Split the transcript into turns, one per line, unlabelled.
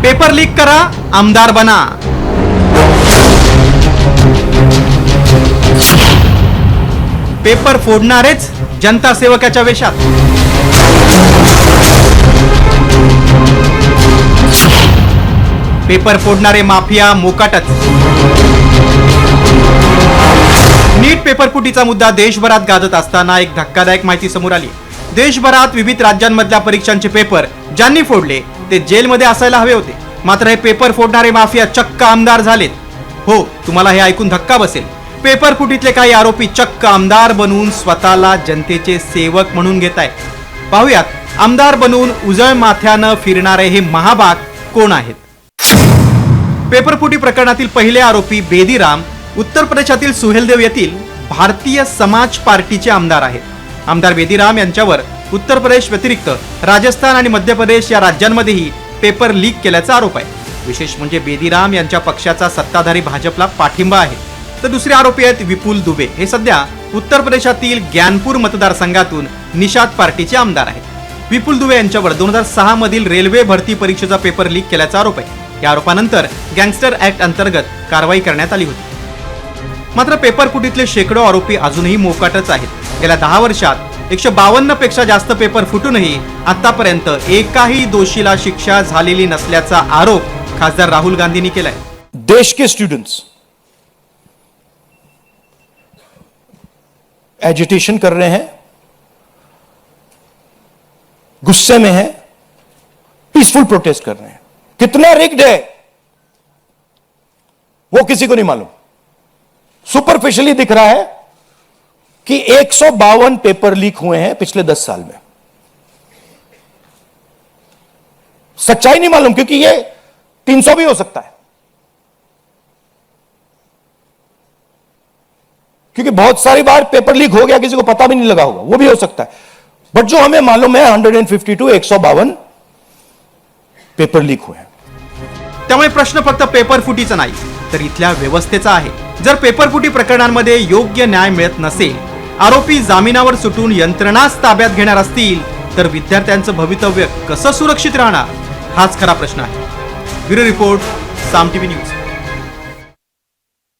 Paper leak करा, आमदार बना. पेपर फोडणारेच जनता सेवकाच्या वेशात. Paper फोडणारे mafia मोकाटच. नीट पेपरफुटीचा मुद्दा देशभरात गाजत असताना एक धक्कादायक माहिती समोर आली. देशभरात विविध राज्यांमधल्या परीक्षांचे पेपर ज्यांनी फोडले ते जेलमध्ये असायला हवे होते, मात्र हे पेपर फोडणारे माफिया चक्क आमदार झालेत. हो, तुम्हाला हे ऐकून धक्का बसेल. पेपर फुटीतले काही आरोपी चक्क आमदार बनवून स्वतःला जनतेचे सेवक म्हणून घेत आहेत. पाहूयात आमदार बनवून उजळ माथ्यानं फिरणारे हे महाबाग कोण आहेत. पेपरफुटी प्रकरणातील पहिले आरोपी बेदीराम उत्तर प्रदेशातील सुहेलदेव येथील भारतीय समाज पार्टीचे आमदार आहेत. आमदार बेदीराम यांच्यावर उत्तर प्रदेश व्यतिरिक्त राजस्थान आणि मध्य प्रदेश या राज्यांमध्येही पेपर लीक केल्याचा आरोप आहे. विशेष म्हणजे बेदीराम यांच्या पक्षाचा सत्ताधारी भाजपला पाठिंबा आहे. तर दुसरे आरोपी आहेत विपुल दुबे. हे सध्या उत्तर प्रदेशातील ज्ञानपूर मतदारसंघातून निषाद पार्टीचे आमदार आहेत. विपुल दुबे यांच्यावर 2006 मधील रेल्वे भरती परीक्षेचा पेपर लीक केल्याचा आरोप आहे. या आरोपानंतर गँगस्टर ऍक्ट अंतर्गत कारवाई करण्यात आली होती. मात्र पेपर फुटीतले शेकडो आरोपी अजूनही मोकाटच आहेत. गेल्या 10 वर्षात 152 पेक्षा जास्त पेपर फुटूनही आतापर्यंत एकाही दोषीला शिक्षा झालेली नसल्याचा आरोप खासदार राहुल गांधींनी केलाय.
देश के स्टूडेंट्स एजिटेशन कर रहे हैं, गुस्से में हैं, पीसफुल प्रोटेस्ट कर रहे हैं. कितना रिग्ड है वो किसी को नहीं मालूम. सुपरफिशियली दिख रहा है कि 152 पेपर लीक हुए हैं पिछले 10 साल में. सच्चाई नहीं मालूम, क्योंकि ये 300 भी हो सकता है, क्योंकि बहुत सारी बार पेपर लीक हो गया, किसी को पता भी नहीं लगा होगा, वो भी हो सकता है. बट जो हमें मालूम है 152 152 पेपर लीक हुए हैं.
त्यामुळे प्रश्न फक्त पेपर फुटीचा नाही तर इथल्या व्यवस्थेचा आहे. जर पेपरफुटी प्रकरणांमध्ये योग्य न्याय मिळत नसेल, आरोपी जामिनावर सुटून यंत्रणाच ताब्यात घेणार असतील, तर विद्यार्थ्यांचं भवितव्य कसं सुरक्षित राहणार, हाच खरा प्रश्न आहे. ब्युरो रिपोर्ट, साम टीव्ही न्यूज.